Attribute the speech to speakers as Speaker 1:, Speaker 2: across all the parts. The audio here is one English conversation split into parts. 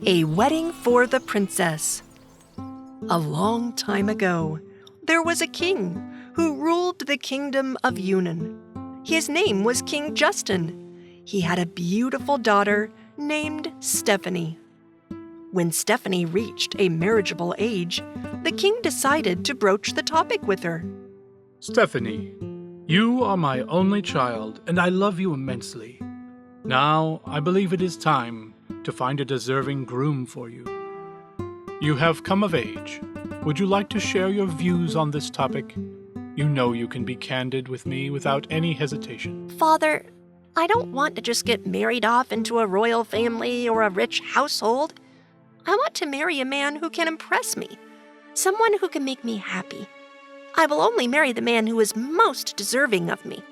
Speaker 1: A wedding for the princess. A long time ago, there was a king who ruled the kingdom of Yunnan. His name was King Justin. He had a beautiful daughter named Stephanie. When Stephanie reached a marriageable age, the king decided to broach the topic with her.
Speaker 2: Stephanie, you are my only child, and I love you immensely. Now, I believe it is time to find a deserving groom for you. You have come of age. Would you like to share your views on this topic? You know you can be candid with me without any hesitation.
Speaker 1: Father, I don't want to just get married off into a royal family or a rich household. I want to marry a man who can impress me, someone who can make me happy. I will only marry the man who is most deserving of me.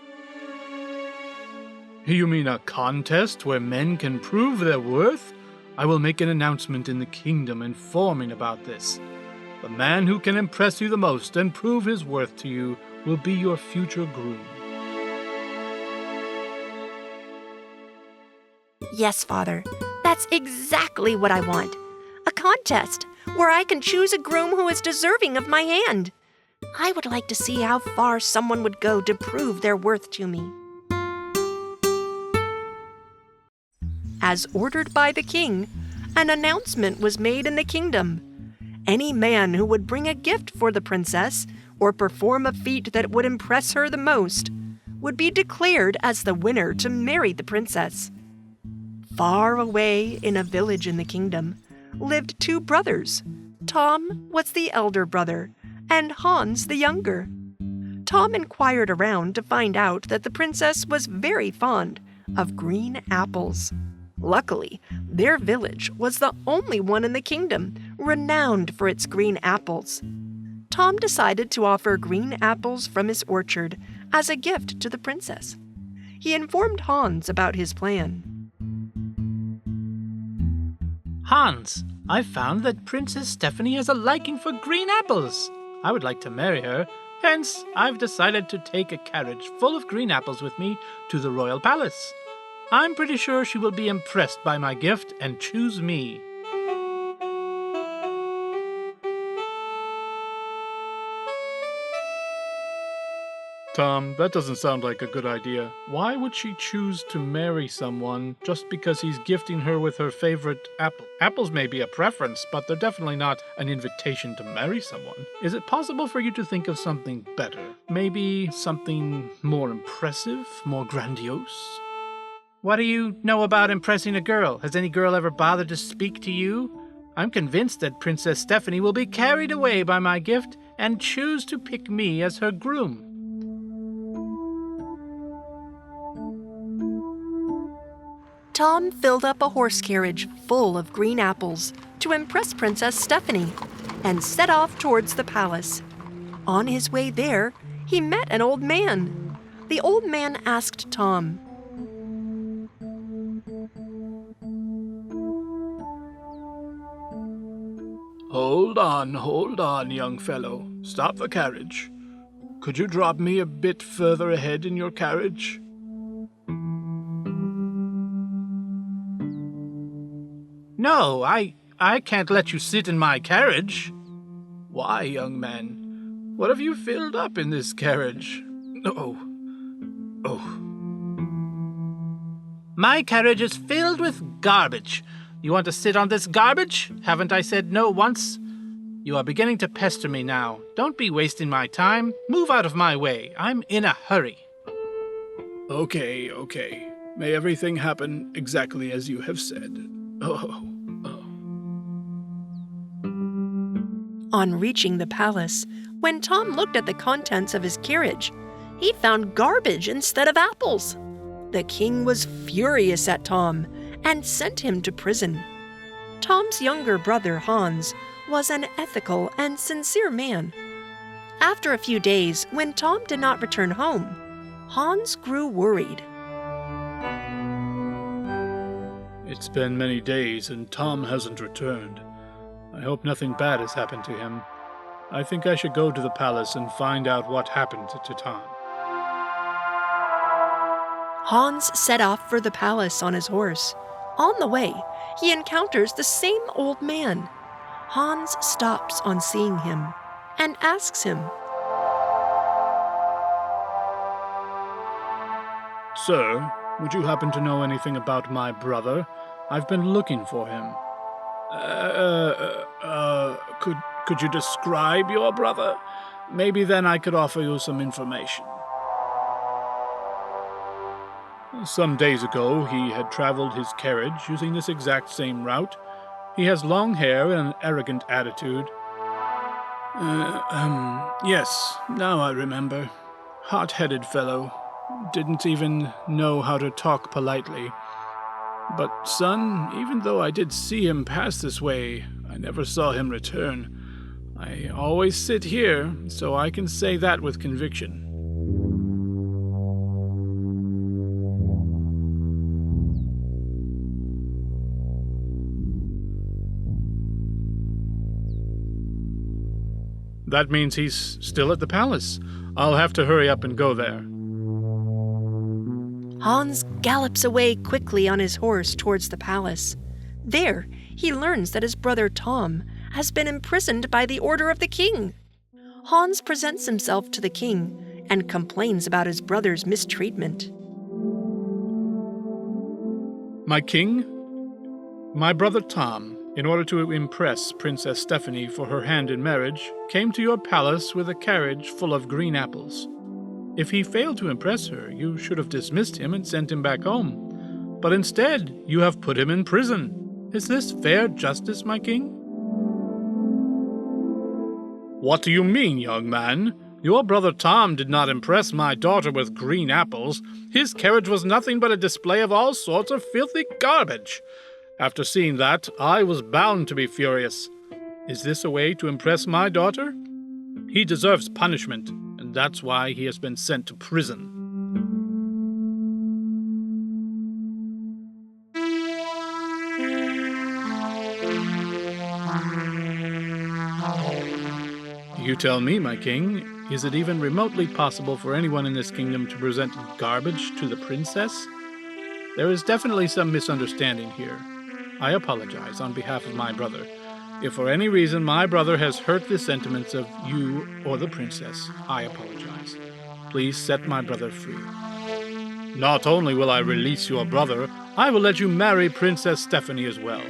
Speaker 2: You mean a contest where men can prove their worth? I will make an announcement in the kingdom informing about this. The man who can impress you the most and prove his worth to you will be your future groom.
Speaker 1: Yes, Father, that's exactly what I want. A contest where I can choose a groom who is deserving of my hand. I would like to see how far someone would go to prove their worth to me. As ordered by the king, an announcement was made in the kingdom. Any man who would bring a gift for the princess or perform a feat that would impress her the most would be declared as the winner to marry the princess. Far away in a village in the kingdom lived two brothers. Tom was the elder brother, and Hans the younger. Tom inquired around to find out that the princess was very fond of green apples. Luckily, their village was the only one in the kingdom renowned for its green apples. Tom decided to offer green apples from his orchard as a gift to the princess. He informed Hans about his plan.
Speaker 2: Hans, I've found that Princess Stephanie has a liking for green apples. I would like to marry her. Hence, I've decided to take a carriage full of green apples with me to the royal palace. I'm pretty sure she will be impressed by my gift and choose me. Tom, that doesn't sound like a good idea. Why would she choose to marry someone just because he's gifting her with her favorite apple? Apples may be a preference, but they're definitely not an invitation to marry someone. Is it possible for you to think of something better? Maybe something more impressive, more grandiose? What do you know about impressing a girl? Has any girl ever bothered to speak to you? I'm convinced that Princess Stephanie will be carried away by my gift and choose to pick me as her groom.
Speaker 1: Tom filled up a horse carriage full of green apples to impress Princess Stephanie and set off towards the palace. On his way there, he met an old man. The old man asked Tom,
Speaker 2: Hold on, young fellow. Stop the carriage. Could you drop me a bit further ahead in your carriage? No, I can't let you sit in my carriage. Why, young man? What have you filled up in this carriage? Oh. My carriage is filled with garbage. You want to sit on this garbage? Haven't I said no once? You are beginning to pester me now. Don't be wasting my time. Move out of my way. I'm in a hurry. Okay. May everything happen exactly as you have said.
Speaker 1: On reaching the palace, when Tom looked at the contents of his carriage, he found garbage instead of apples. The king was furious at Tom and sent him to prison. Tom's younger brother, Hans, was an ethical and sincere man. After a few days, when Tom did not return home, Hans grew worried.
Speaker 2: It's been many days and Tom hasn't returned. I hope nothing bad has happened to him. I think I should go to the palace and find out what happened to Tom.
Speaker 1: Hans set off for the palace on his horse. On the way, he encounters the same old man. Hans stops on seeing him and asks him,
Speaker 2: Sir, would you happen to know anything about my brother? I've been looking for him. Could you describe your brother? Maybe then I could offer you some information. Some days ago, he had traveled his carriage using this exact same route. He has long hair and an arrogant attitude. Yes, now I remember. Hot-headed fellow. Didn't even know how to talk politely. But, son, even though I did see him pass this way, I never saw him return. I always sit here, so I can say that with conviction. That means he's still at the palace. I'll have to hurry up and go there.
Speaker 1: Hans gallops away quickly on his horse towards the palace. There, he learns that his brother Tom has been imprisoned by the order of the king. Hans presents himself to the king and complains about his brother's mistreatment.
Speaker 2: My king, my brother Tom, in order to impress Princess Stephanie for her hand in marriage, came to your palace with a carriage full of green apples. If he failed to impress her, you should have dismissed him and sent him back home. But instead, you have put him in prison. Is this fair justice, my king? What do you mean, young man? Your brother Tom did not impress my daughter with green apples. His carriage was nothing but a display of all sorts of filthy garbage. After seeing that, I was bound to be furious. Is this a way to impress my daughter? He deserves punishment, and that's why he has been sent to prison. You tell me, my king, is it even remotely possible for anyone in this kingdom to present garbage to the princess? There is definitely some misunderstanding here. I apologize on behalf of my brother. If for any reason my brother has hurt the sentiments of you or the princess, I apologize. Please set my brother free. Not only will I release your brother, I will let you marry Princess Stephanie as well.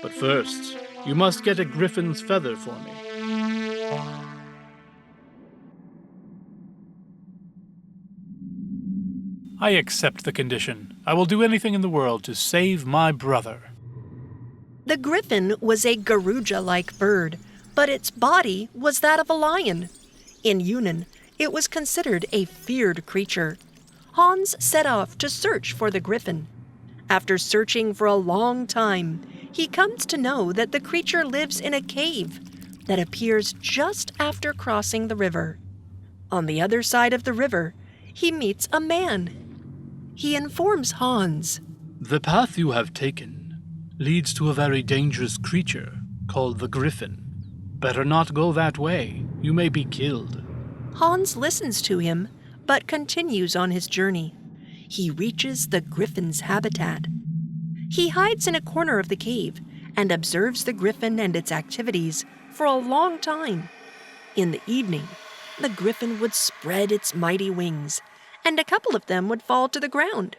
Speaker 2: But first, you must get a griffin's feather for me. I accept the condition. I will do anything in the world to save my brother.
Speaker 1: The griffin was a Garuja-like bird, but its body was that of a lion. In Yunnan, it was considered a feared creature. Hans set off to search for the griffin. After searching for a long time, he comes to know that the creature lives in a cave that appears just after crossing the river. On the other side of the river, he meets a man. He informs Hans,
Speaker 2: The path you have taken leads to a very dangerous creature called the Griffin. Better not go that way. You may be killed.
Speaker 1: Hans listens to him, but continues on his journey. He reaches the Griffin's habitat. He hides in a corner of the cave and observes the Griffin and its activities for a long time. In the evening, the Griffin would spread its mighty wings, and a couple of them would fall to the ground.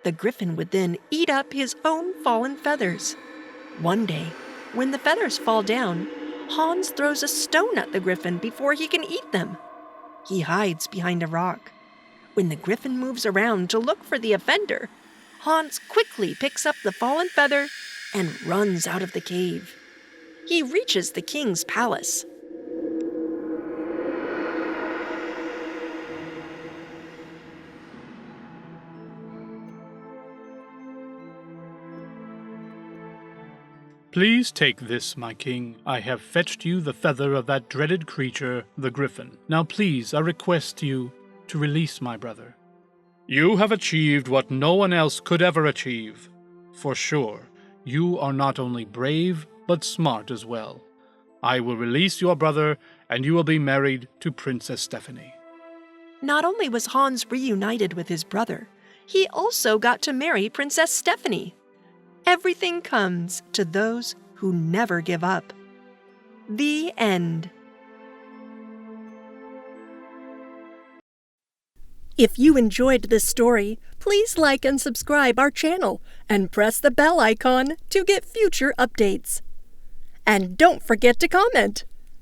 Speaker 1: The Griffin would then eat up his own fallen feathers. One day, when the feathers fall down, Hans throws a stone at the Griffin before he can eat them. He hides behind a rock. When the Griffin moves around to look for the offender, Hans quickly picks up the fallen feather and runs out of the cave. He reaches the king's palace.
Speaker 2: Please take this, my king. I have fetched you the feather of that dreaded creature, the Griffin. Now please, I request you to release my brother. You have achieved what no one else could ever achieve. For sure, you are not only brave, but smart as well. I will release your brother, and you will be married to Princess Stephanie.
Speaker 1: Not only was Hans reunited with his brother, he also got to marry Princess Stephanie. everything comes to those who never give up. The end. If you enjoyed this story, please like and subscribe our channel and press the bell icon to get future updates. And don't forget to comment.